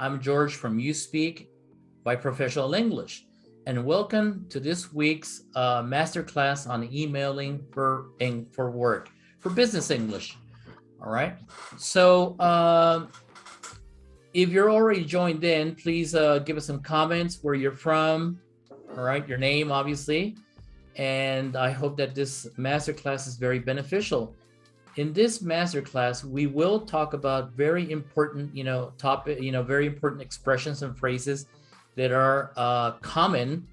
I'm George from Uspk Professional English, and welcome to this week's masterclass on emailing for work, for business English. All right. So if you're already joined in, please give us some comments where you're from. All right, your name, obviously. And I hope that this masterclass is very beneficial. In this masterclass, we will talk about very important, very important expressions and phrases that are common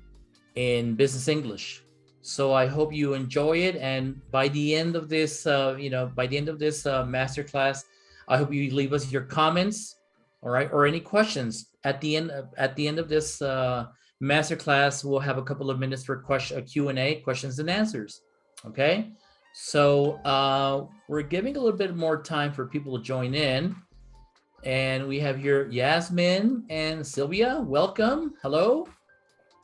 in business English. So I hope you enjoy it. And by the end of this, masterclass, I hope you leave us your comments, all right, or any questions at the end of this masterclass. We'll have a couple of minutes for Q&A, questions and answers. Okay. So we're giving a little bit more time for people to join in. And we have here Yasmin and Sylvia. Welcome. Hello.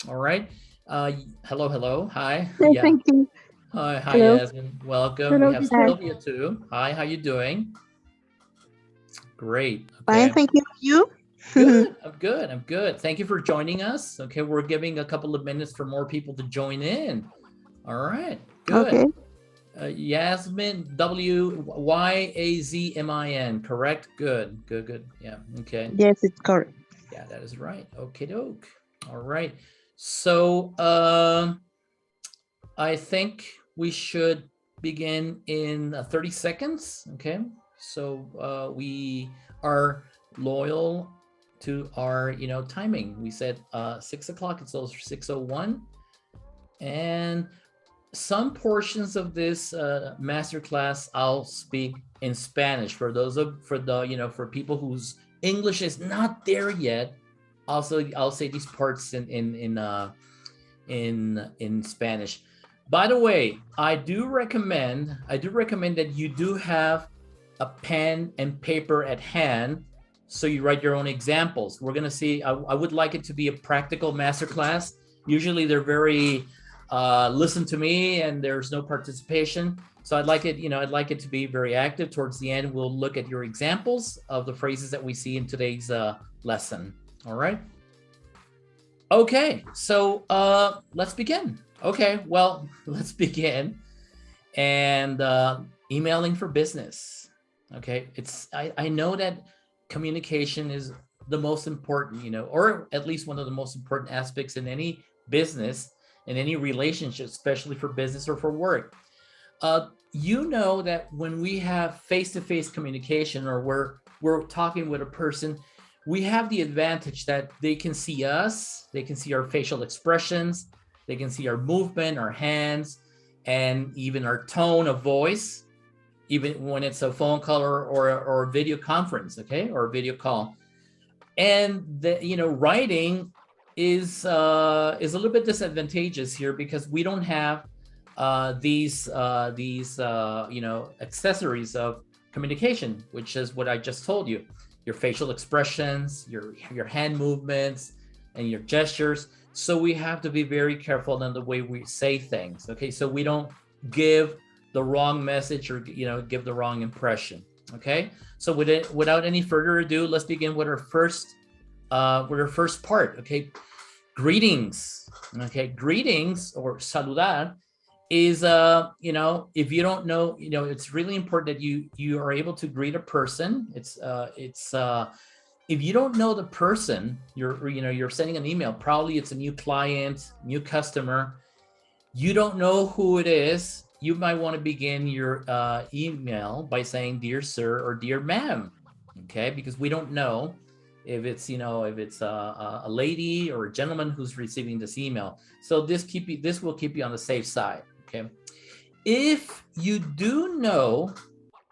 All right. Hello. Hi. Yeah. Thank you. Hi, Hello. Yasmin. Welcome. Hello, We have teacher. Sylvia too. Hi, how you doing? Great. Fine, Okay. thank you. You? Good. I'm good. Thank you for joining us. Okay, we're giving a couple of minutes for more people to join in. All right. Good. Okay. Yasmin, Wyazmin, correct? Good. Yeah, okay. Yes, it's correct. Yeah, that is right. Okay, doke. All right. So I think we should begin in 30 seconds. Okay. So we are loyal to our, timing. We said 6 o'clock. It's also 6:01. And some portions of this masterclass I'll speak in Spanish for people whose English is not there yet. Also, I'll say these parts in Spanish. By the way, I do recommend that you do have a pen and paper at hand, so you write your own examples. We're gonna see. I would like it to be a practical masterclass. Usually, they're very listen to me and there's no participation. So I'd like it to be very active. Towards the end, we'll look at your examples of the phrases that we see in today's lesson. All right. Okay, so let's begin. Okay, well, let's begin. And emailing for business. Okay, I know that communication is the most important, or at least one of the most important aspects in any business, in any relationship, especially for business or for work. You know that when we have face-to-face communication, or we're talking with a person, we have the advantage that they can see us, they can see our facial expressions, they can see our movement, our hands, and even our tone of voice, even when it's a phone call or a video conference, okay, or a video call. And writing is a little bit disadvantageous here because we don't have these accessories of communication, which is what I just told you: your facial expressions, your hand movements, and your gestures. So we have to be very careful in the way we say things. Okay, so we don't give the wrong message or give the wrong impression. Okay, so without any further ado, let's begin with our first part. Okay, greetings. Okay, greetings or saludar is if you don't know, it's really important that you are able to greet a person. It's if you don't know the person, you're sending an email, probably it's a new client, new customer, you don't know who it is, you might want to begin your email by saying dear sir or dear ma'am. Okay, because we don't know if it's a lady or a gentleman who's receiving this email. So this will keep you on the safe side. Okay, if you do know,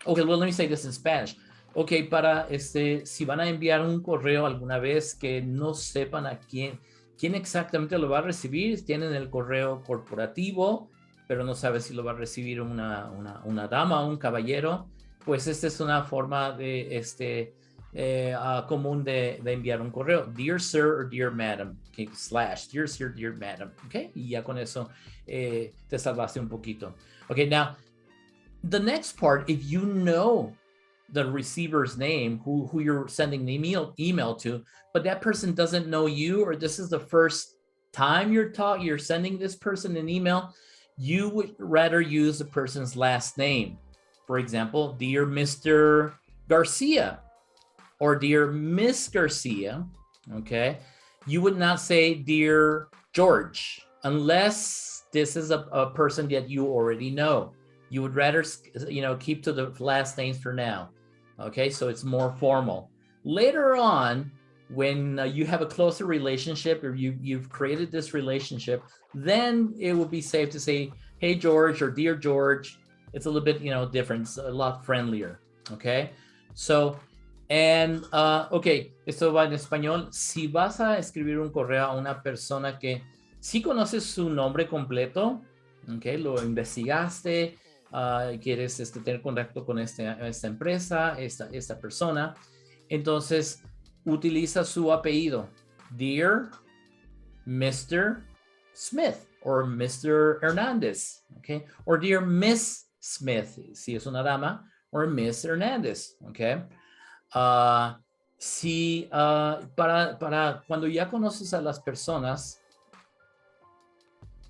okay, well, let me say this in Spanish. Ok, si van a enviar un correo alguna vez que no sepan a quién exactamente lo va a recibir, tienen el correo corporativo, pero no sabe si lo va a recibir una dama o un caballero, pues esta es una forma de común de enviar un correo. Dear sir or dear madam, okay, / dear sir, dear madam, okay, y ya con eso te salvaste un poquito. Okay, now the next part, if you know the receiver's name, who you're sending the email to, but that person doesn't know you, or this is the first time you're sending this person an email, you would rather use the person's last name. For example, dear Mr. Garcia or dear Miss Garcia, okay? You would not say dear George unless this is a person that you already know. You would rather, keep to the last names for now, okay? So it's more formal. Later on, when you have a closer relationship or you've created this relationship, then it would be safe to say, hey, George, or dear George. It's a little bit, different, it's a lot friendlier, okay? So, and, okay, esto va en español. Si vas a escribir un correo a una persona que sí conoces su nombre completo, okay, lo investigaste, quieres tener contacto con esta empresa, esta persona, entonces utiliza su apellido. Dear Mr. Smith or Mr. Hernandez, okay? Or dear Miss Smith, si es una dama, or Miss Hernandez, okay? Si para cuando ya conoces a las personas,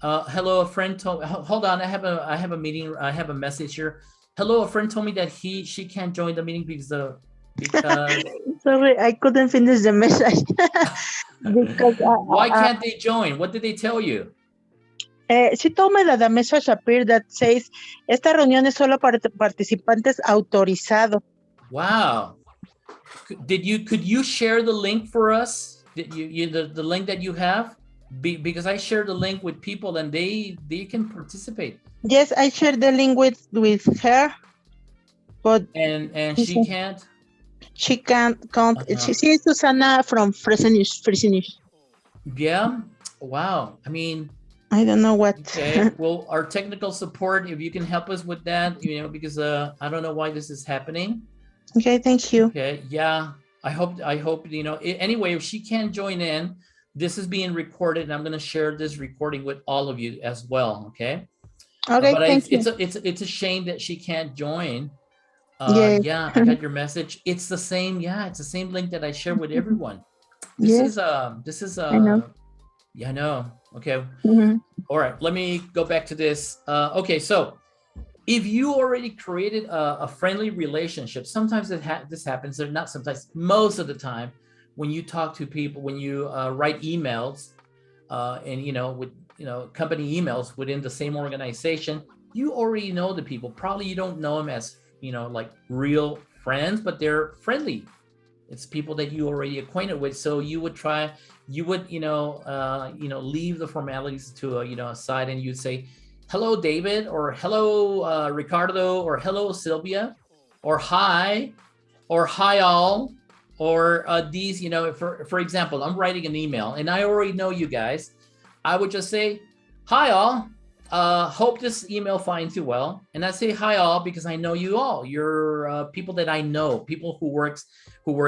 hello, a friend told, hold on, I have a meeting, I have a message here. Hello, a friend told me that she can't join the meeting because Sorry, I couldn't finish the message. Because why can't they join? What did they tell you? She told me that the message appeared that says, esta reunión es solo para participantes autorizados. Wow. Could you share the link for us? The link that you have? Because I shared the link with people and they can participate. Yes, I shared the link with her, but and she can't. She can't. She is Susana from Fresenius. Yeah. Wow. I mean, I don't know what. Okay. Well, our technical support, if you can help us with that, because I don't know why this is happening. Okay. Thank you. Okay. Yeah. I hope anyway, if she can't join in, this is being recorded and I'm going to share this recording with all of you as well. Okay. Okay. But thank you. It's a shame that she can't join. Yes. Yeah, I got your message. It's the same. Yeah, it's the same link that I share with everyone. This is I know. Yeah, I know. Okay. Mm-hmm. All right. Let me go back to this. Okay. So if you already created a friendly relationship, sometimes this happens. Or not sometimes, most of the time, when you talk to people, when you write emails, and with company emails within the same organization, you already know the people. Probably you don't know them as like real friends, but they're friendly. It's people that you already acquainted with. So you would leave the formalities to aside, and you'd say, hello, David, or hello, Ricardo, or hello, Sylvia, or hi all, or these, for example, I'm writing an email and I already know you guys. I would just say, hi all, hope this email finds you well. And I say hi all because I know you all. You're people that I know, people who work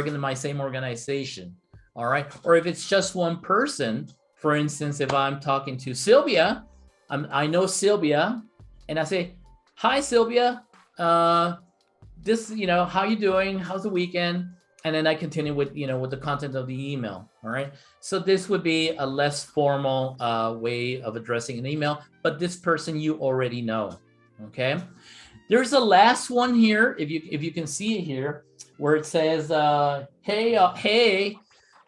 in my same organization. All right. Or if it's just one person, for instance, if I'm talking to Sylvia, I know Sylvia, and I say, hi, Sylvia. This, how you doing? How's the weekend? And then I continue with the content of the email. All right. So this would be a less formal way of addressing an email, but this person you already know. Okay. There's a last one here. If you can see it here, where it says, hey,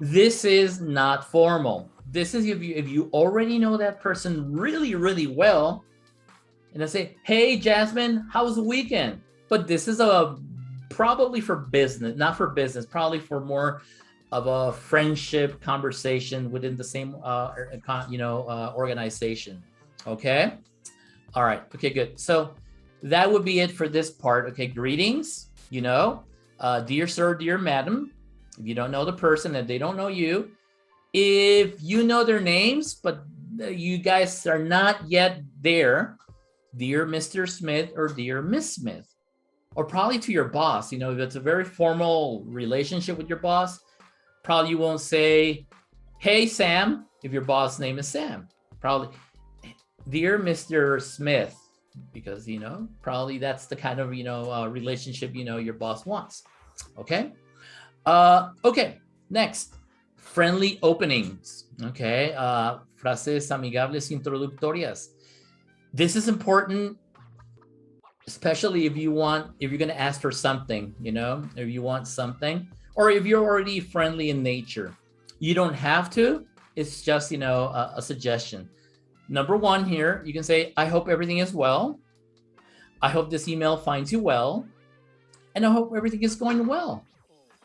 this is not formal. This is if you already know that person really, really well, and I say, hey, Jasmine, how was the weekend? But this is probably for business, not for business, probably for more of a friendship conversation within the same organization. Okay. All right. Okay, good. So that would be it for this part. Okay. Greetings, dear sir, dear madam. If you don't know the person and they don't know you, if you know their names, but you guys are not yet there, dear Mr. Smith or dear Miss Smith, or probably to your boss, if it's a very formal relationship with your boss, probably you won't say, hey, Sam, if your boss name is Sam. Probably, dear Mr. Smith, because, probably that's the kind of, relationship, your boss wants. Okay. Okay. Next, friendly openings. Okay. Frases amigables introductorias. This is important, especially if you're going to ask for something, if you want something, or if you're already friendly in nature. You don't have to. It's just, a suggestion. Number one here, you can say, I hope everything is well. I hope this email finds you well. And I hope everything is going well.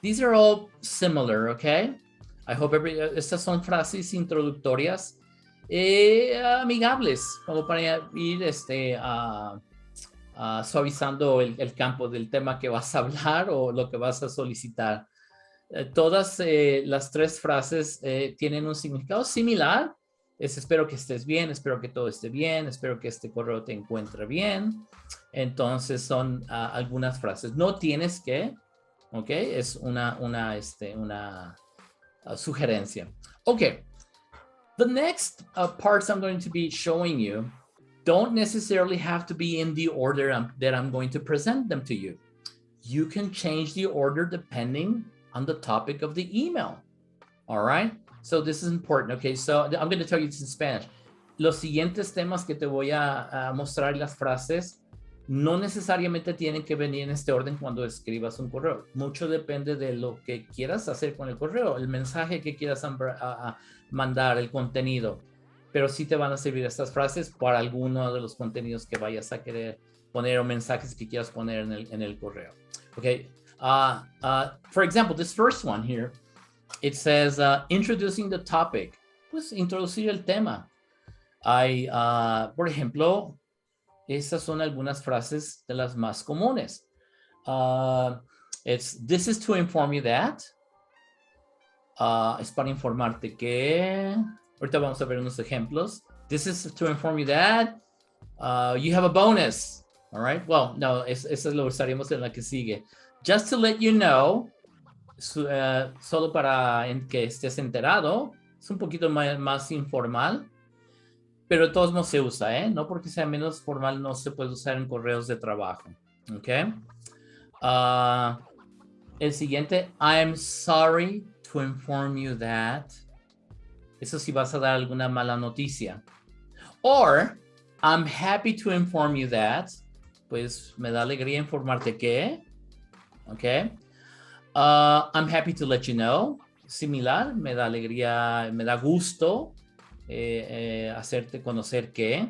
These are all similar, okay? I hope estas son frases introductorias amigables, como para ir suavizando el campo del tema que vas a hablar o lo que vas a solicitar. Todas las tres frases tienen un significado similar. Espero que estés bien, espero que todo esté bien, espero que este correo te encuentre bien. Entonces son algunas frases. No tienes que, ¿ok? Es una sugerencia. Okay. The next parts I'm going to be showing you don't necessarily have to be in the order that I'm going to present them to you. You can change the order depending on the topic of the email. All right? So this is important. Okay, so I'm going to tell you this in Spanish. Los siguientes temas que te voy a mostrar, las frases, no necesariamente tienen que venir en este orden cuando escribas un correo. Mucho depende de lo que quieras hacer con el correo, el mensaje que quieras mandar, el contenido. Pero sí te van a servir estas frases para alguno de los contenidos que vayas a querer poner o mensajes que quieras poner en el correo. Okay. For example, this first one here, it says, introducing the topic. Pues introducir el tema. Por ejemplo, estas son algunas frases de las más comunes. This is to inform you that. Es para informarte que. Ahorita vamos a ver unos ejemplos. This is to inform you that you have a bonus. All right. Well, no, eso lo usaríamos en la que sigue. Just to let you know, solo para que estés enterado, es un poquito más informal, pero de todos modos se usa, ¿eh? No porque sea menos formal no se puede usar en correos de trabajo. ¿Ok? El siguiente, I'm sorry to inform you that. Eso sí vas a dar alguna mala noticia. Or, I'm happy to inform you that. Pues me da alegría informarte que. ¿Ok? I'm happy to let you know. Similar, me da alegría, me da gusto hacerte conocer que.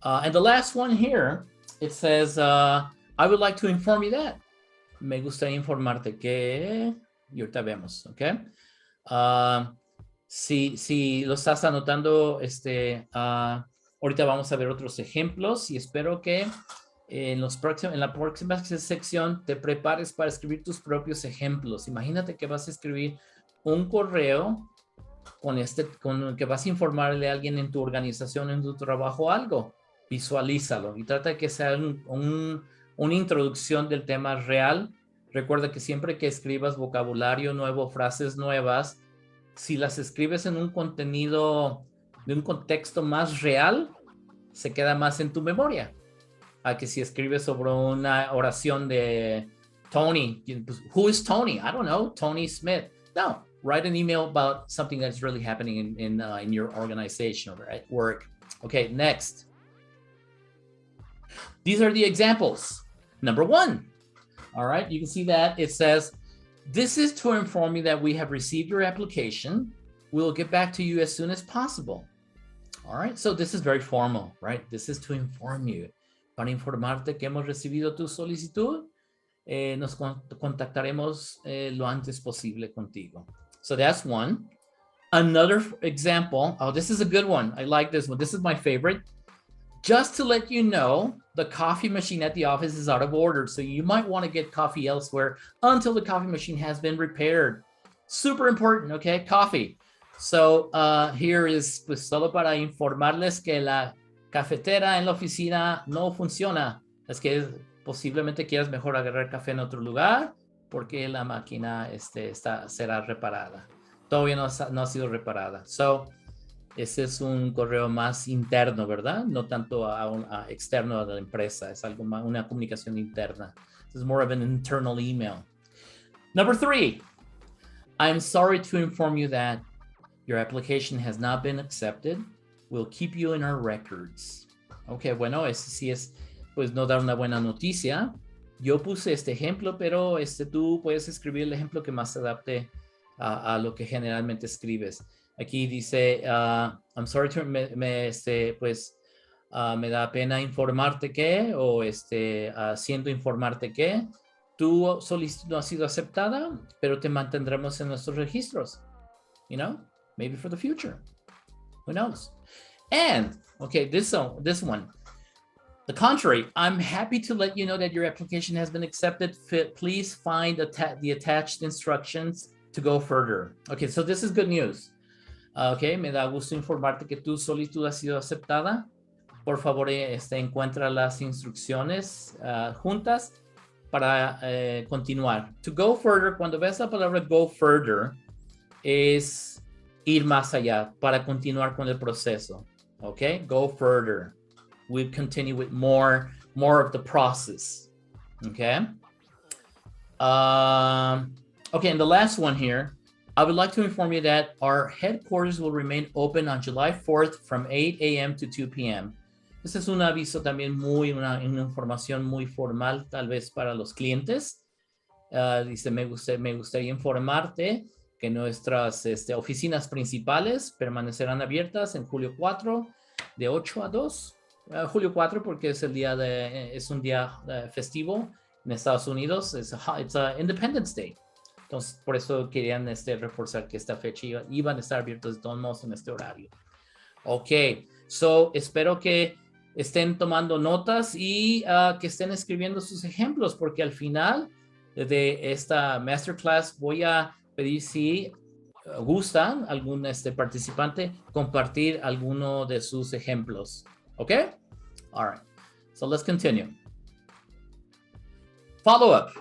And the last one here, it says, I would like to inform you that. Me gustaría informarte que. Y ahorita vemos, ¿ok? Si lo estás anotando, ahorita vamos a ver otros ejemplos y espero que en la próxima sección te prepares para escribir tus propios ejemplos. Imagínate que vas a escribir un correo con el que vas a informarle a alguien en tu organización, en tu trabajo, algo. Visualízalo y trata de que sea una introducción del tema real. Recuerda que siempre que escribas vocabulario nuevo, frases nuevas, si las escribes en un contenido de un contexto más real, se queda más en tu memoria. A que si escribes sobre una oración de Tony, who is Tony? I don't know, Tony Smith. No, write an email about something that's really happening in your organization or at work. Okay, next. These are the examples. Number one. All right, you can see that it says, this is to inform you that we have received your application. We'll get back to you as soon as possible. All right, so this is very formal, right? This is to inform you. Para informarte que hemos recibido tu solicitud, nos contactaremos lo antes posible contigo. So that's one. Another example, oh, this is a good one. I like this one. This is my favorite. Just to let you know, the coffee machine at the office is out of order, so you might want to get coffee elsewhere until the coffee machine has been repaired. Super important, okay? Coffee. So here is pues solo para informarles que la cafetera en la oficina no funciona. Es que posiblemente quieras mejor agarrar café en otro lugar porque la máquina será reparada. Todavía no ha sido reparada. So Ese es un correo más interno, ¿verdad? No tanto a externo a la empresa. Es algo más, una comunicación interna. This is more of an internal email. Number 3, I'm sorry to inform you that your application has not been accepted. We'll keep you in our records. Ok, bueno, ese sí es, pues, no dar una buena noticia. Yo puse este ejemplo, pero tú puedes escribir el ejemplo que más se adapte a lo que generalmente escribes. Aquí dice, I'm sorry to, me da pena informarte que, o siento informarte que tu solicitud no ha sido aceptada, pero te mantendremos en nuestros registros. You know, maybe for the future. Who knows? And, okay, this one. The contrary, I'm happy to let you know that your application has been accepted. Please find the attached instructions to go further. Okay, so this is good news. Okay, me da gusto informarte que tu solicitud ha sido aceptada. Por favor, encuentra las instrucciones juntas para continuar. To go further, cuando ves la palabra go further, es ir más allá para continuar con el proceso. Okay, go further. We continue with more of the process. Okay. Okay, and the last one here, I would like to inform you that our headquarters will remain open on July 4th from 8 a.m. to 2 p.m. Este es un aviso también una información muy formal, tal vez para los clientes. Dice, me gustaría informarte que nuestras oficinas principales permanecerán abiertas en julio 4 de 8 a 2. Julio 4 porque es un día festivo en Estados Unidos. It's a Independence Day. Entonces, por eso querían reforzar que esta fecha iban a estar abiertos de todos modos en este horario. Ok, so espero que estén tomando notas y que estén escribiendo sus ejemplos, porque al final de esta masterclass voy a pedir si gustan algún participante compartir alguno de sus ejemplos. Okay? All right. So let's continue. Follow-up.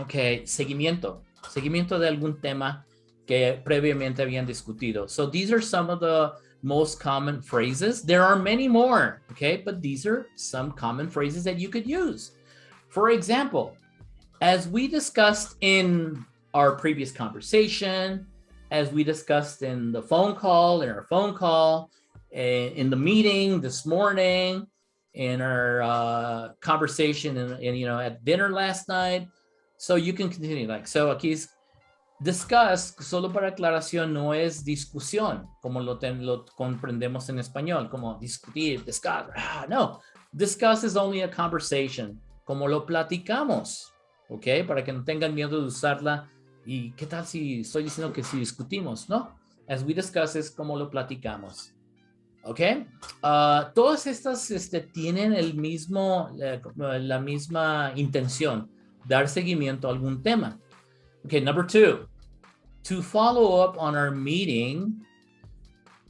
Okay, seguimiento. Seguimiento de algún tema que previamente habían discutido. So these are some of the most common phrases. There are many more, okay? But these are some common phrases that you could use. For example, as we discussed in our previous conversation, as we discussed in our phone call, in the meeting this morning, in our conversation at dinner last night. So you can continue so aquí es discuss, solo para aclaración, no es discusión, como lo comprendemos en español, como discutir, discuss. No, discuss is only a conversation, como lo platicamos, ¿ok? Para que no tengan miedo de usarla. ¿Y qué tal si estoy diciendo que si discutimos? No, as we discuss es como lo platicamos. ¿Ok? Todas estas tienen la misma intención, dar seguimiento a algún tema. Okay, number 2, to follow up on our meeting,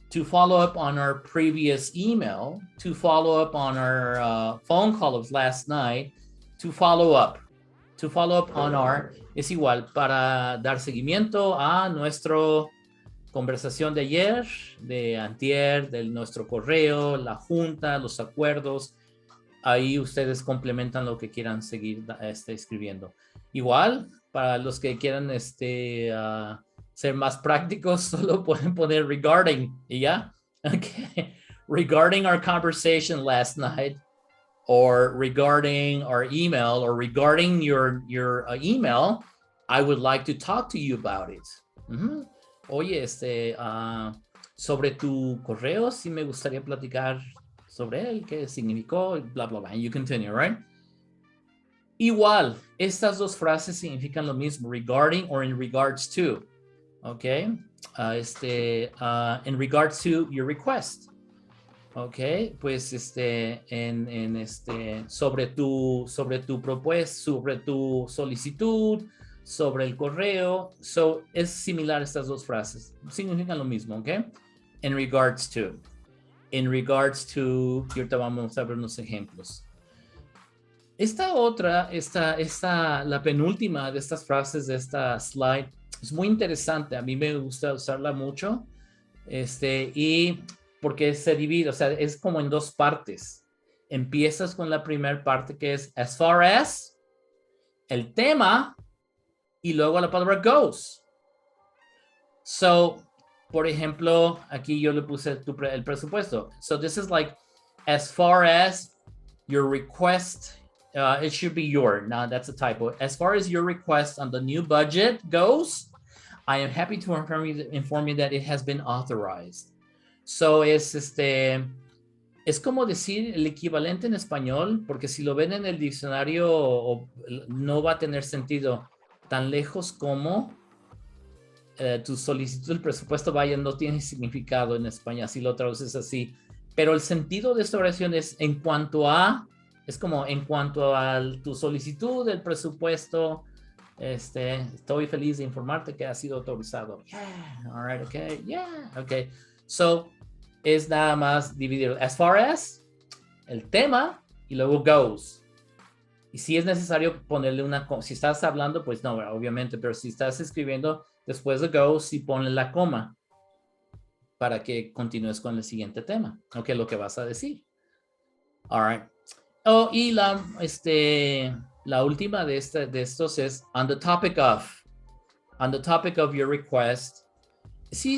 to follow up on our previous email, to follow up on our phone call of last night, to follow up on our, es igual, para dar seguimiento a nuestro conversación de ayer, de antier, de nuestro correo, la junta, los acuerdos. Ahí ustedes complementan lo que quieran seguir escribiendo. Igual, para los que quieran ser más prácticos, solo pueden poner regarding y ya. Okay. Regarding our conversation last night, or regarding our email, or regarding your email, I would like to talk to you about it. Oye, sobre tu correo, sí me gustaría platicar sobre él, qué significó, bla, bla, bla. And you continue, right? Igual, estas dos frases significan lo mismo, regarding or in regards to, okay? In regards to your request, okay? Pues, sobre tu propuesta, sobre tu solicitud, sobre el correo. So, es similar estas dos frases. Significan lo mismo, ¿ok? In regards to. In regards to, y ahorita vamos a ver unos ejemplos. Esta otra, la penúltima de estas frases de esta slide, es muy interesante. A mí me gusta usarla mucho. Y porque se divide, o sea, es como en dos partes. Empiezas con la primera parte que es as far as, el tema, y luego la palabra goes. So, por ejemplo, aquí yo le puse el presupuesto. So this is like, as far as your request, it should be your, no, that's a typo. As far as your request on the new budget goes, I am happy to inform you that it has been authorized. So es como decir el equivalente en español, porque si lo ven en el diccionario no va a tener sentido. Tan lejos como tu solicitud del presupuesto vaya, no tiene significado en español, si lo traduces así. Pero el sentido de esta oración es en cuanto a, es como en cuanto a tu solicitud del presupuesto, estoy feliz de informarte que ha sido autorizado. Yeah, all right, okay, yeah, okay. So, es nada más dividir as far as, el tema, y luego goes. Y si es necesario ponerle una, si estás hablando, pues no, obviamente, pero si estás escribiendo después de goes, sí ponle la coma para que continúes con el siguiente tema, ok, lo que vas a decir. All right. Oh, y la última de estos es on the topic of your request. Sí,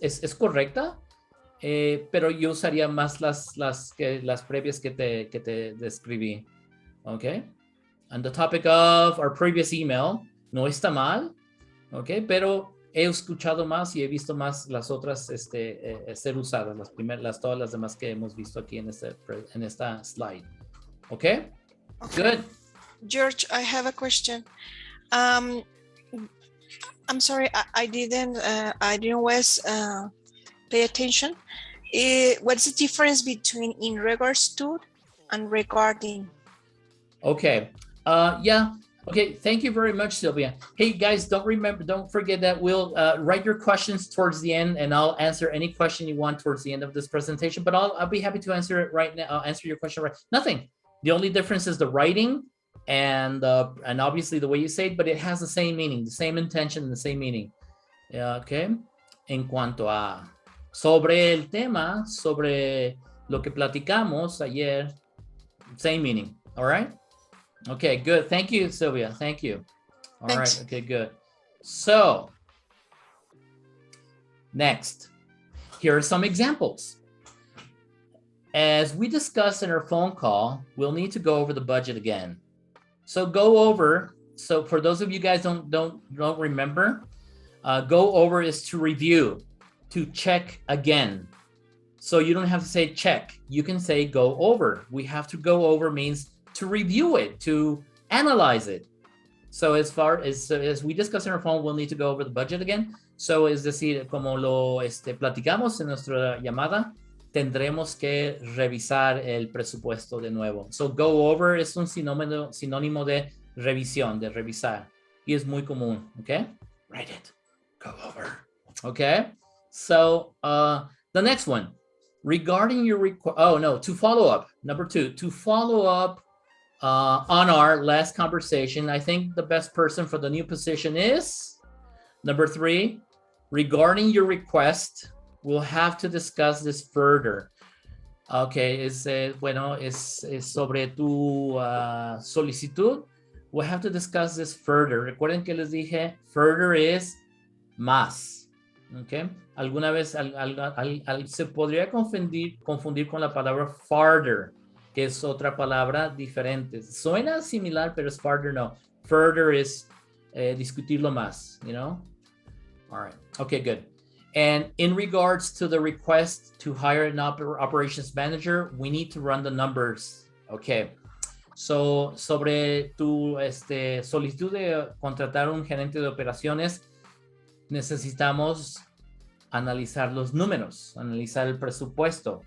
es correcta, pero yo usaría más las previas que te describí. Ok. On the topic of our previous email, no está mal, ok, pero he escuchado más y he visto más las otras ser usadas, todas las demás que hemos visto aquí en esta slide. Ok. Good. George, I have a question. I'm sorry, I didn't pay attention. What's the difference between in regards to and regarding? Okay. Yeah. Okay. Thank you very much, Sylvia. Hey guys, don't forget that we'll write your questions towards the end, and I'll answer any question you want towards the end of this presentation. But I'll be happy to answer it right now. I'll answer your question right. Nothing. The only difference is the writing and obviously the way you say it, but it has the same meaning, the same intention, and the same meaning. Okay. En cuanto a sobre el tema, sobre lo que platicamos ayer, same meaning. All right. Okay, good. Thank you, Sylvia. Thank you. All Thanks. right. Okay, good. So, next, here are some examples. As we discussed in our phone call, we'll need to go over the budget again. So go over. So for those of you guys don't remember, go over is to review, to check again. So you don't have to say check. You can say go over. We have to go over means to review it, to analyze it. So as far as we discuss in our phone, we'll need to go over the budget again. So es decir, como lo platicamos en nuestra llamada, tendremos que revisar el presupuesto de nuevo. So go over es un sinónimo de revisión, de revisar. Y es muy común, okay? Write it. Go over. Okay? So the next one. Regarding your to follow up. Number 2, to follow up on our last conversation, I think the best person for the new position is number 3. Regarding your request, we'll have to discuss this further. Okay, es sobre tu solicitud. We'll have to discuss this further. Recuerden que les dije, further is más. Okay. Alguna vez se podría confundir con la palabra farther, que es otra palabra diferente. Suena similar, pero es farther no. Further is discutirlo más, you know? All right. Okay, good. And in regards to the request to hire an operations manager, we need to run the numbers. Okay. So, sobre tu solicitud de contratar un gerente de operaciones, necesitamos analizar los números, analizar el presupuesto.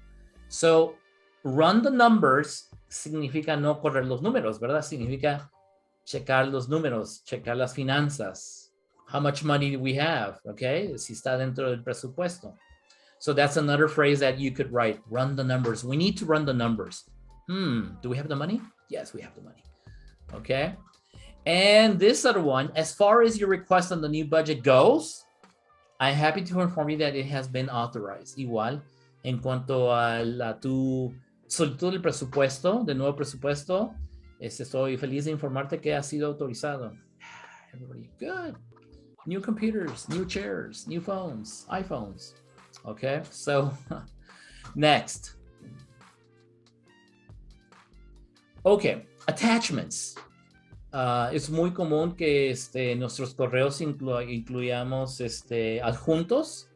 So, run the numbers significa no correr los números, ¿verdad? Significa checar los números, checar las finanzas. How much money do we have? Okay, si está dentro del presupuesto. So that's another phrase that you could write. Run the numbers. We need to run the numbers. Do we have the money? Yes, we have the money. Okay. And this other one, as far as your request on the new budget goes, I'm happy to inform you that it has been authorized. Igual, en cuanto a tu solicitud del presupuesto, del nuevo presupuesto, estoy feliz de informarte que ha sido autorizado. Everybody, good. New computers, new chairs, new phones, iPhones. Okay, so next. Okay, attachments. Es muy común que nuestros correos incluyamos adjuntos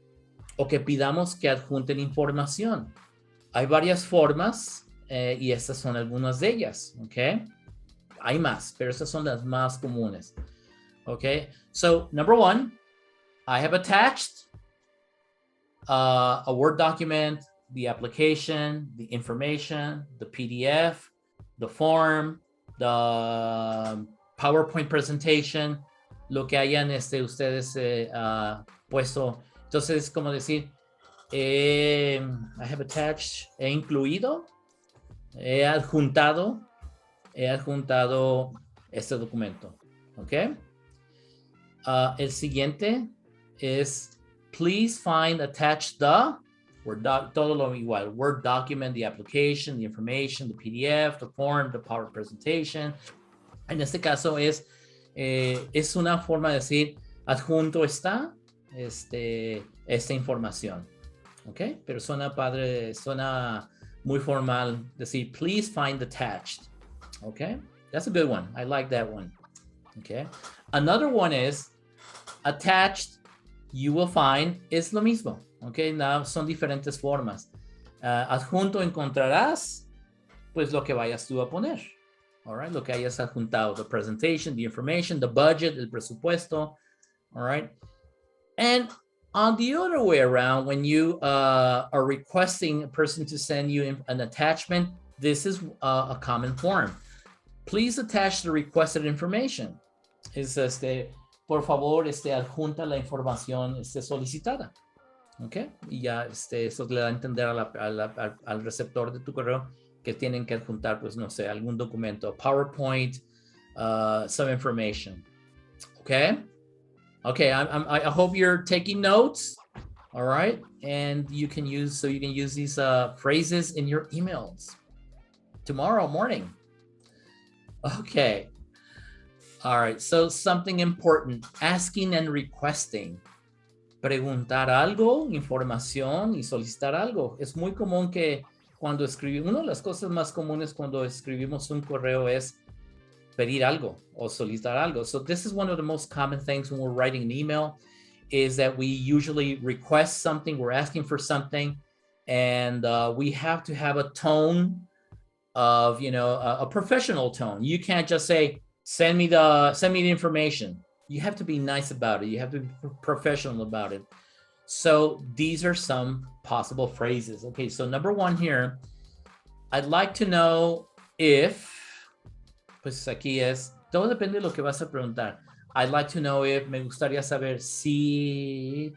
o que pidamos que adjunten información. Hay varias formas y estas son algunas de ellas, ¿ok? Hay más, pero estas son las más comunes, ¿ok? So, number one, I have attached a Word document, the application, the information, the PDF, the form, the PowerPoint presentation, lo que hayan ustedes puesto. Entonces, como decir, I have attached, he incluido, he adjuntado este documento. ¿Ok? El siguiente es, please find attached the, todo lo igual, Word document, the application, the information, the PDF, the form, the PowerPoint presentation. En este caso es una forma de decir, adjunto está esta información. ¿Ok? Pero suena padre, suena muy formal decir, please find attached. ¿Ok? That's a good one. I like that one. ¿Ok? Another one is, attached, you will find, es lo mismo. ¿Ok? No, son diferentes formas. Adjunto encontrarás, pues lo que vayas tú a poner. All right? Lo que hayas adjuntado. The presentation, the information, the budget, el presupuesto. All right? And on the other way around, when you are requesting a person to send you an attachment, this is a common form. Please attach the requested information. Es por favor, adjunta la información solicitada. ¿Ok? Y ya eso le da a entender al receptor de tu correo que tienen que adjuntar, pues no sé, algún documento, PowerPoint, some information. ¿Ok? Okay, I hope you're taking notes, all right? And you can use these phrases in your emails tomorrow morning. Okay. All right, so something important, asking and requesting. Preguntar algo, información y solicitar algo. Es muy común que cuando escribimos, una de las cosas más comunes cuando escribimos un correo es pedir algo o solicitar algo. So this is one of the most common things when we're writing an email, is that we usually request something, we're asking for something, and we have to have a tone of, a professional tone. You can't just say, send me the information. You have to be nice about it. You have to be professional about it. So these are some possible phrases. Okay, so number one here, I'd like to know if, pues aquí es, todo depende de lo que vas a preguntar. I'd like to know if, me gustaría saber si,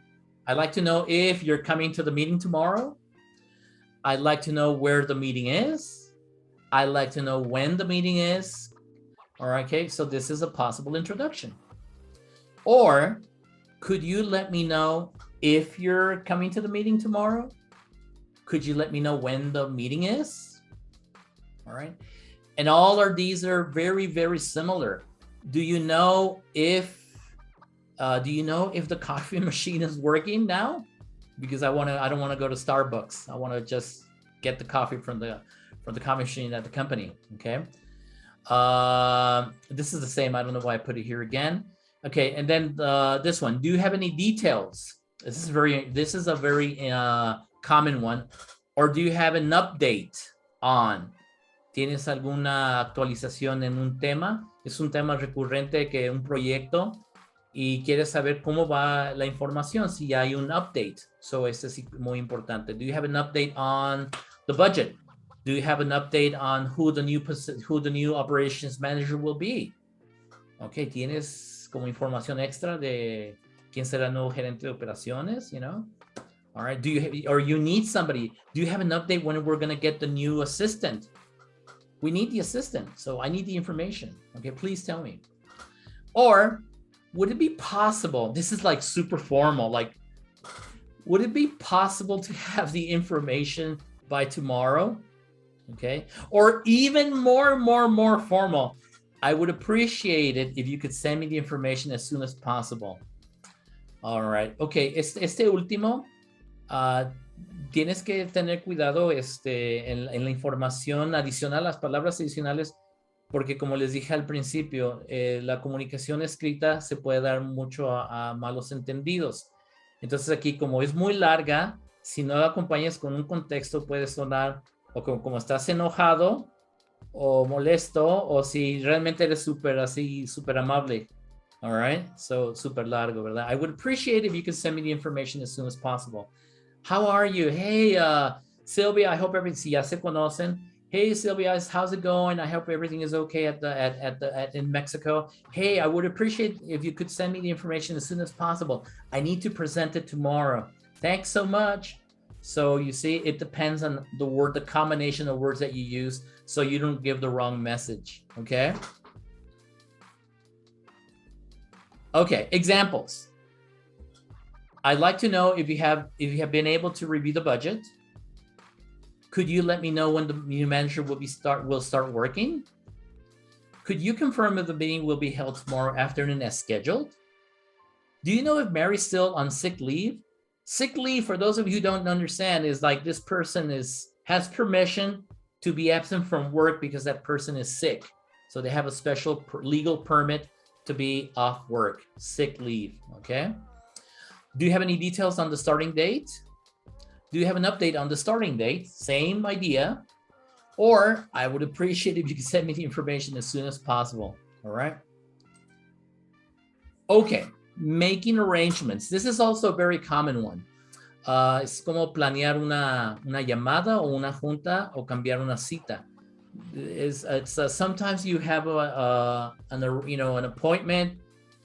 I'd like to know if you're coming to the meeting tomorrow. I'd like to know where the meeting is. I'd like to know when the meeting is. All right, okay, so this is a possible introduction. Or, could you let me know if you're coming to the meeting tomorrow? Could you let me know when the meeting is? All right. And all of these are very, very similar. Do you know if the coffee machine is working now? Because I don't want to go to Starbucks. I want to just get the coffee from the coffee machine at the company. Okay. This is the same. I don't know why I put it here again. Okay, and then this one. Do you have any details? This is a very common one. Or do you have an update on? ¿Tienes alguna actualización en un tema? Es un tema recurrente que un proyecto y quieres saber cómo va la información, si hay un update. So, este es muy importante. Do you have an update on the budget? Do you have an update on who the new operations manager will be? Okay, ¿tienes como información extra de quién será el nuevo gerente de operaciones, All right, you need somebody? Do you have an update when we're going to get the new assistant? We need the assistant, so I need the information. Okay, please tell me. Or would it be possible, this is like super formal, like would it be possible to have the information by tomorrow? Okay, or even more formal, I would appreciate it if you could send me the information as soon as possible. All right, okay, este último, tienes que tener cuidado en la información adicional, las palabras adicionales, porque como les dije al principio, la comunicación escrita se puede dar mucho a malos entendidos. Entonces aquí, como es muy larga, si no la acompañas con un contexto, puede sonar o como estás enojado o molesto, o si realmente eres súper amable. All right, so súper largo, ¿verdad? I would appreciate if you could send me the information as soon as possible. How are you? Hey, Sylvia, I hope everything, si ya se conocen. Hey, Sylvia, how's it going? I hope everything is okay in Mexico. Hey, I would appreciate if you could send me the information as soon as possible. I need to present it tomorrow. Thanks so much. So you see, it depends on the combination of words that you use, so you don't give the wrong message, okay? Okay, examples. I'd like to know if you have been able to review the budget. Could you let me know when the new manager will start working? Could you confirm if the meeting will be held tomorrow afternoon as scheduled? Do you know if Mary's still on sick leave? Sick leave, for those of you who don't understand, is like this person has permission to be absent from work because that person is sick. So they have a special legal permit to be off work, sick leave, okay? Do you have any details on the starting date? Do you have an update on the starting date? Same idea. Or I would appreciate if you could send me the information as soon as possible, all right? Okay, making arrangements. This is also a very common one. Es como planear una llamada o una junta o cambiar una cita. Sometimes you have an appointment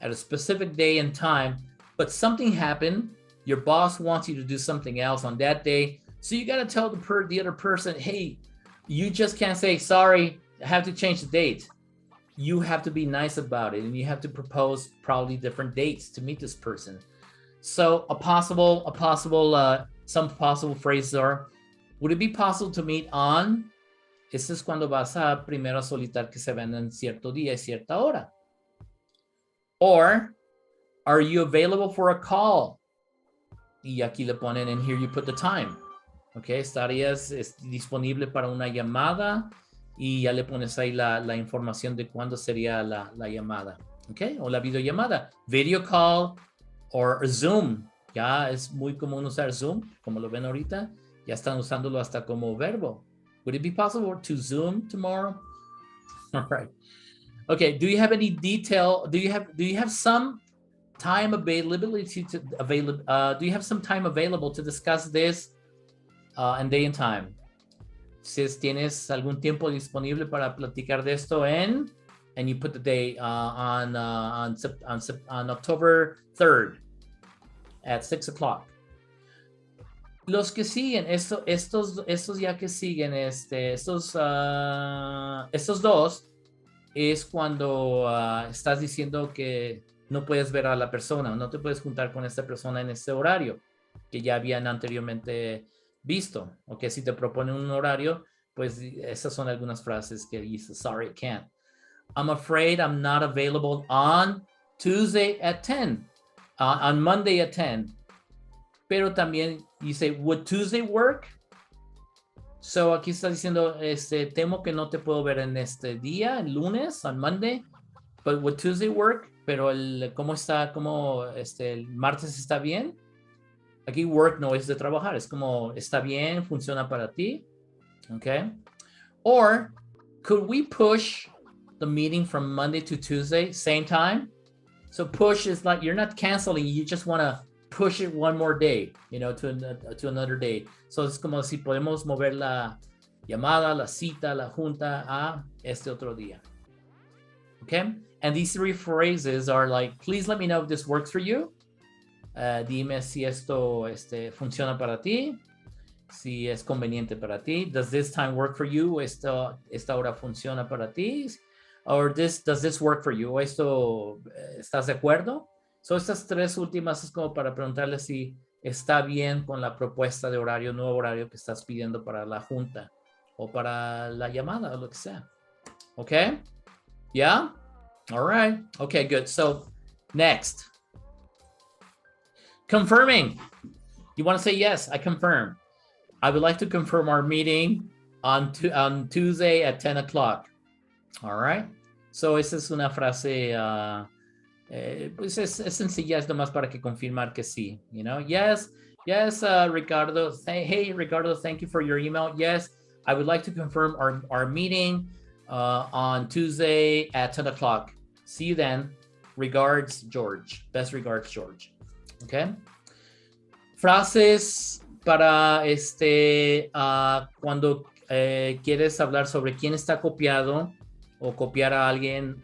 at a specific day and time, but something happened. Your boss wants you to do something else on that day. So you got to tell the other person, hey, you just can't say, sorry, I have to change the date. You have to be nice about it, and you have to propose probably different dates to meet this person. So some possible phrases are, would it be possible to meet on? Este es cuando vas a primero solicitar que se vean en cierto día y cierta hora. Or, are you available for a call? Y aquí le ponen, and here you put the time. Okay, estarías disponible para una llamada y ya le pones ahí la información de cuándo sería la llamada. Okay, o la videollamada. Video call or Zoom. Ya es muy común usar Zoom, como lo ven ahorita. Ya están usándolo hasta como verbo. Would it be possible to Zoom tomorrow? All right. Okay, do you have any detail? Do you have some time availability do you have some time available to discuss this and day and time? Si tienes algún tiempo disponible para platicar de esto and you put the day on October 3rd at 6 o'clock. Los que siguen, estos ya que siguen, estos dos, es cuando estás diciendo que no puedes ver a la persona, no te puedes juntar con esta persona en este horario que ya habían anteriormente visto. O que si te proponen un horario, pues esas son algunas frases que dices, sorry, I can't. I'm afraid I'm not available on Tuesday at 10, on Monday at 10. Pero también you say, would Tuesday work? So aquí está diciendo, temo que no te puedo ver en este día, el lunes, on Monday, but would Tuesday work? Pero el martes está bien. Aquí work no es de trabajar, es como está bien, funciona para ti. Okay. Or could we push the meeting from Monday to Tuesday, same time? So push is like you're not canceling, you just want to push it one more day, to another day. So es como si podemos mover la llamada, la cita, la junta a este otro día. Okay? And these three phrases are like, please let me know if this works for you. Dime si esto funciona para ti, si es conveniente para ti. Does this time work for you? Esta hora funciona para ti. Or does this work for you? ¿Esto estás de acuerdo? So estas tres últimas es como para preguntarle si está bien con la propuesta de horario, nuevo horario que estás pidiendo para la junta o para la llamada o lo que sea. Okay? Yeah? All right. Okay, good. So next. Confirming. You want to say yes, I confirm. I would like to confirm our meeting on Tuesday at 10 o'clock. All right. So esa es una frase, pues es sencilla, es nomás para que confirmar que sí. You know, yes, Ricardo. Hey, Ricardo, thank you for your email. Yes, I would like to confirm our meeting on Tuesday at 10 o'clock. See you then. Regards, George. Best regards, George. Okay. Frases para cuando quieres hablar sobre quién está copiado o copiar a alguien,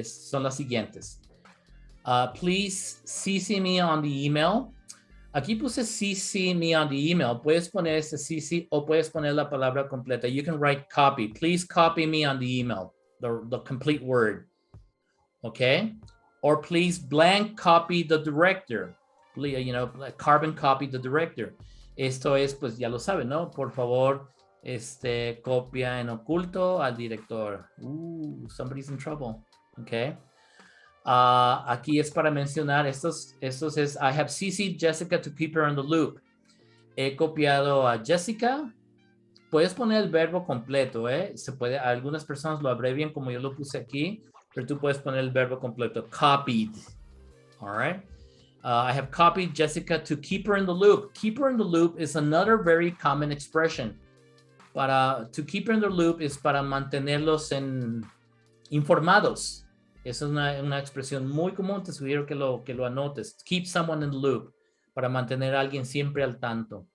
son las siguientes. Please CC me on the email. Aquí puse CC me on the email. Puedes poner este CC o puedes poner la palabra completa. You can write copy. Please copy me on the email, the complete word. Okay? Or please blank copy the director. You know, carbon copy the director. Esto es, pues ya lo saben, ¿no? Por favor, copia en oculto al director. Somebody's in trouble. Okay. Aquí es para mencionar estos es, I have CC'd Jessica to keep her in the loop. He copiado a Jessica. Puedes poner el verbo completo, Se puede, algunas personas lo abrevian como yo lo puse aquí, pero tú puedes poner el verbo completo. Copied. All right. I have copied Jessica to keep her in the loop. Keep her in the loop is another very common expression. To keep her in the loop es para mantenerlos informados. Esa es una expresión muy común. Te sugiero que lo anotes. Keep someone in the loop. Para mantener a alguien siempre al tanto.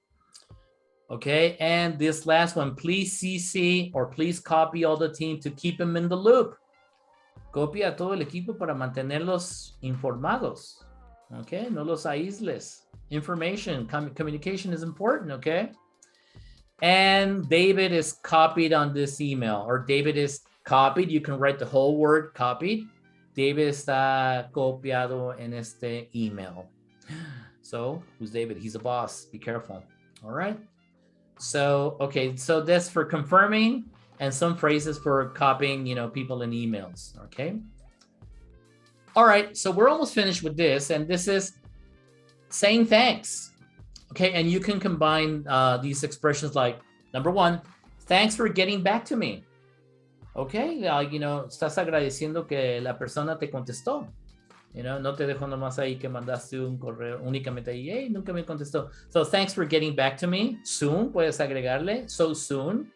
Okay, and this last one, please CC or please copy all the team to keep them in the loop. Copia a todo el equipo para mantenerlos informados. Okay, no los aísles. Information, communication is important, okay? And David is copied on this email, or David is copied. You can write the whole word copied. David está copiado en este email. So, who's David? He's a boss. Be careful. All right. So, okay, so that's for confirming and some phrases for copying, people in emails, okay? All right, so we're almost finished with this, and this is saying thanks. Okay, and you can combine these expressions like, number one, thanks for getting back to me. Okay, estás agradeciendo que la persona te contestó. No te dejo nomás ahí que mandaste un correo únicamente ahí, hey, nunca me contestó. So, thanks for getting back to me. Soon, puedes agregarle, so soon.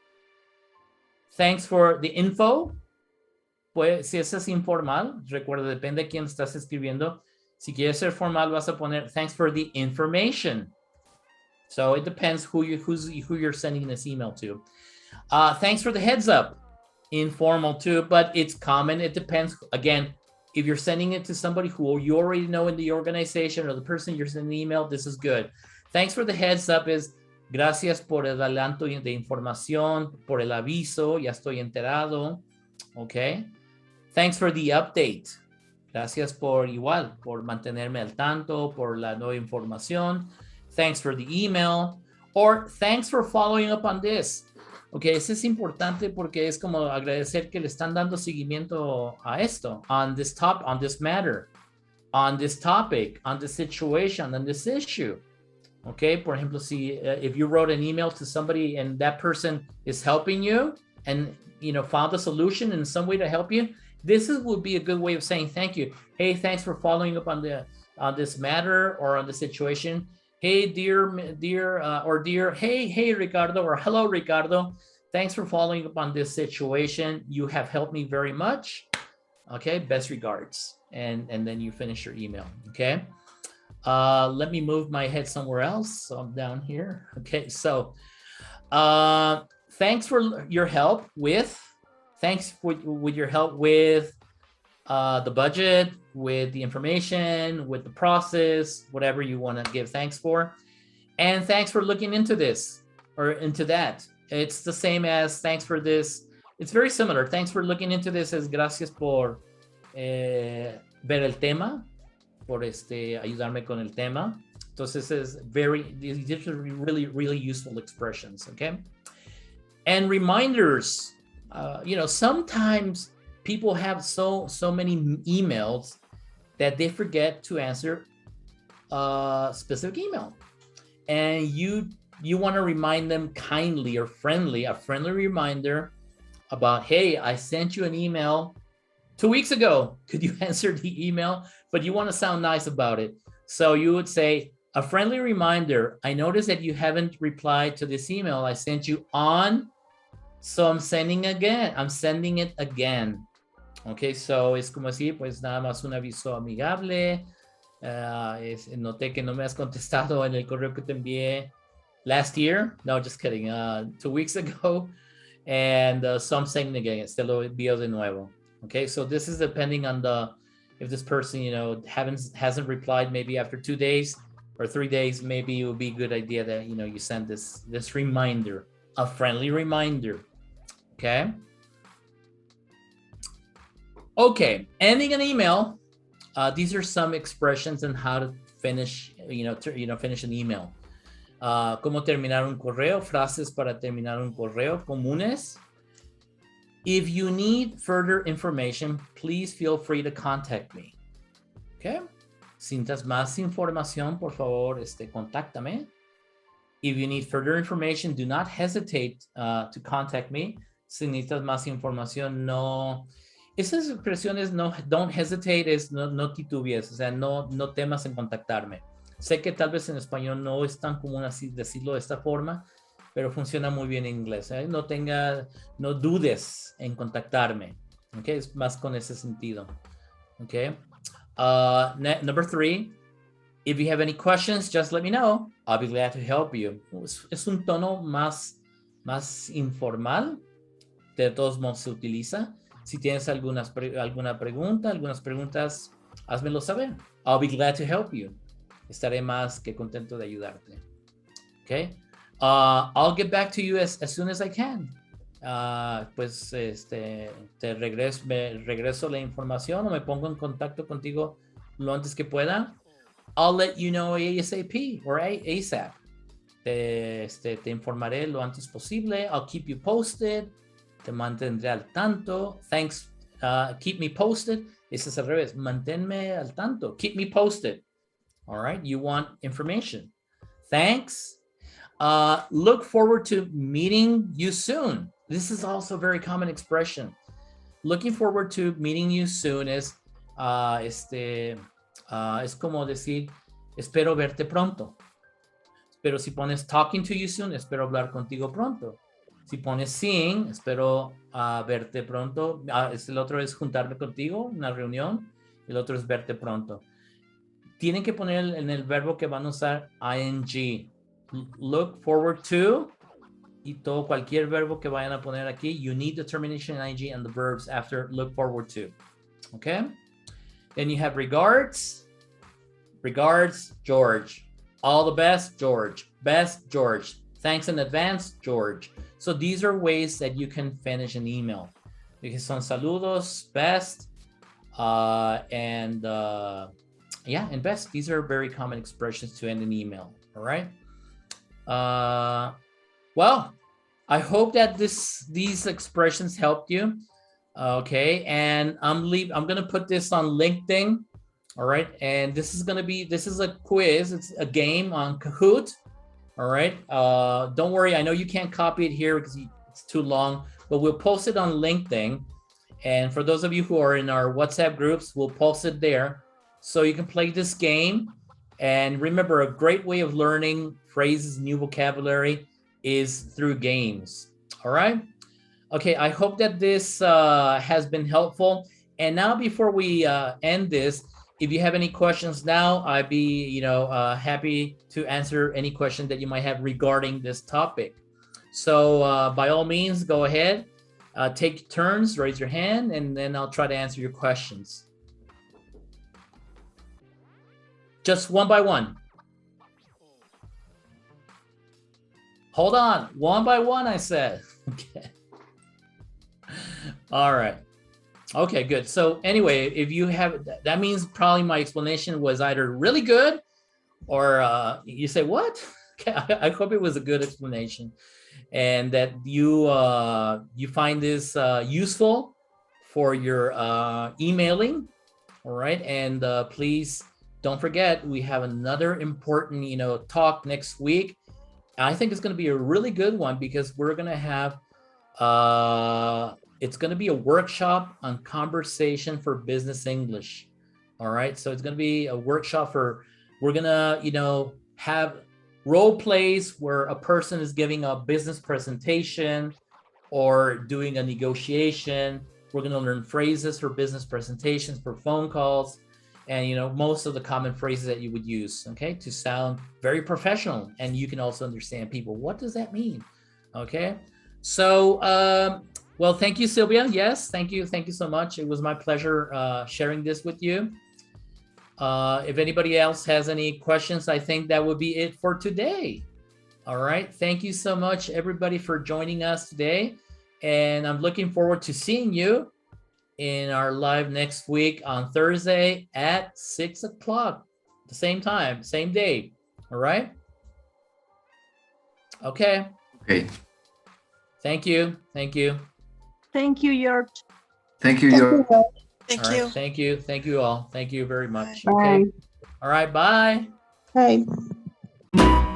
Thanks for the info. Pues, si eso es informal, recuerda, depende de quién estás escribiendo. Si quieres ser formal, vas a poner thanks for the information. So it depends who you're sending this email to. Thanks for the heads up. Informal too, but it's common. It depends. Again, if you're sending it to somebody who you already know in the organization or the person you're sending the email, this is good. Thanks for the heads up is gracias por el adelanto de información, por el aviso, ya estoy enterado. Okay. Thanks for the update. Gracias por mantenerme al tanto, por la nueva información. Thanks for the email. Or thanks for following up on this. Okay, eso es importante porque es como agradecer que le están dando seguimiento a esto, on this matter, on this topic, on this situation, on this issue. Okay, por ejemplo, if you wrote an email to somebody and that person is helping you and found a solution in some way to help you, would be a good way of saying thank you. Hey, thanks for following up on this matter or on the situation. Hey, dear, hey, Ricardo, or hello, Ricardo. Thanks for following up on this situation. You have helped me very much. Okay, best regards. And then you finish your email, okay? Let me move my head somewhere else. So I'm down here. Okay, so thanks for your help with your help with the budget, with the information, with the process, whatever you want to give thanks for. And thanks for looking into this or into that. It's the same as thanks for this. It's very similar. Thanks for looking into this as gracias por ver el tema, por ayudarme con el tema. Entonces these are really, really useful expressions, okay? And reminders, sometimes people have so many emails that they forget to answer a specific email. And you want to remind them kindly or a friendly reminder about, hey, I sent you an email 2 weeks ago. Could you answer the email? But you want to sound nice about it. So you would say, a friendly reminder, I noticed that you haven't replied to this email I sent you on, so I'm sending it again. Okay, so es como decir, pues nada más un aviso amigable. Noté que no me has contestado en el correo que te envié last year. No, just kidding. 2 weeks ago. And so I'm sending it again. Te lo envío de nuevo. Okay, so this is depending on if this person, hasn't replied maybe after 2 days or 3 days, maybe it would be a good idea that, you send this reminder, a friendly reminder. Okay. Okay, ending an email. These are some expressions on how to finish, finish an email. Cómo terminar un correo, frases para terminar un correo comunes. If you need further information, please feel free to contact me. Okay. Si necesitas más información, por favor, contáctame. If you need further information, do not hesitate to contact me. Si necesitas más información, no. Esas expresiones, no, don't hesitate, no titubees, o sea, no temas en contactarme. Sé que tal vez en español no es tan común así decirlo de esta forma, pero funciona muy bien en inglés. No dudes en contactarme. Okay, es más con ese sentido. Okay. Number 3, if you have any questions, just let me know. I'll be glad to help you. Es un tono más informal. De todos modos se utiliza. Si tienes alguna pregunta, algunas preguntas, házmelo saber. I'll be glad to help you. Estaré más que contento de ayudarte. Okay. I'll get back to you as soon as I can. Pues te regreso la información o me pongo en contacto contigo lo antes que pueda. I'll let you know ASAP or ASAP. Te informaré lo antes posible. I'll keep you posted. Te mantendré al tanto. Thanks. Keep me posted. Ese es al revés. Manténme al tanto. Keep me posted. All right. You want information. Thanks. Look forward to meeting you soon. This is also a very common expression. Looking forward to meeting you soon es como decir, espero verte pronto. Pero si pones talking to you soon, espero hablar contigo pronto. Si pones seeing, espero verte pronto. El otro es juntarme contigo, una reunión. El otro es verte pronto. Tienen que poner en el verbo que van a usar ing. Look forward to. Y todo cualquier verbo que vayan a poner aquí, you need the termination in ing and the verbs after look forward to. Okay? Then you have regards. Regards, George. All the best, George. Best, George. Thanks in advance, George. So these are ways that you can finish an email. Because son saludos, best, and best. These are very common expressions to end an email. All right. Well, I hope that these expressions helped you. Okay, and I'm gonna put this on LinkedIn. All right, and this is a quiz. It's a game on Kahoot. All right. Don't worry. I know you can't copy it here because it's too long, but we'll post it on LinkedIn. And for those of you who are in our WhatsApp groups, we'll post it there. So you can play this game. And remember, a great way of learning phrases, new vocabulary is through games. All right. Okay. I hope that this has been helpful. And now before we end this, if you have any questions now, I'd be, happy to answer any question that you might have regarding this topic. So by all means, go ahead, take turns, raise your hand, and then I'll try to answer your questions. Just one by one. Hold on, one by one, I said. Okay. All right. Okay, good. So anyway, if you have, that means probably my explanation was either really good or you say, what? Okay, I hope it was a good explanation, and that you you find this useful for your emailing. All right, and please don't forget, we have another important, talk next week. I think it's going to be a really good one because we're going to have it's going to be a workshop on conversation for business English. All right, so it's going to be a workshop for, we're going to, have role plays where a person is giving a business presentation or doing a negotiation. We're going to learn phrases for business presentations, for phone calls, and most of the common phrases that you would use, okay, to sound very professional. And you can also understand people. What does that mean? Okay, so well, thank you, Sylvia. Yes, thank you so much. It was my pleasure sharing this with you. If anybody else has any questions, I think that would be it for today. All right, thank you so much, everybody, for joining us today, and I'm looking forward to seeing you in our live next week on Thursday at 6 o'clock, the same time, same day. All right. Okay. Okay. Thank you. Thank you, George. Thank you, Thank George. you, George. Thank All right. you. Thank you. Thank you all. Thank you very much. Bye. Okay. All right. Bye. Bye.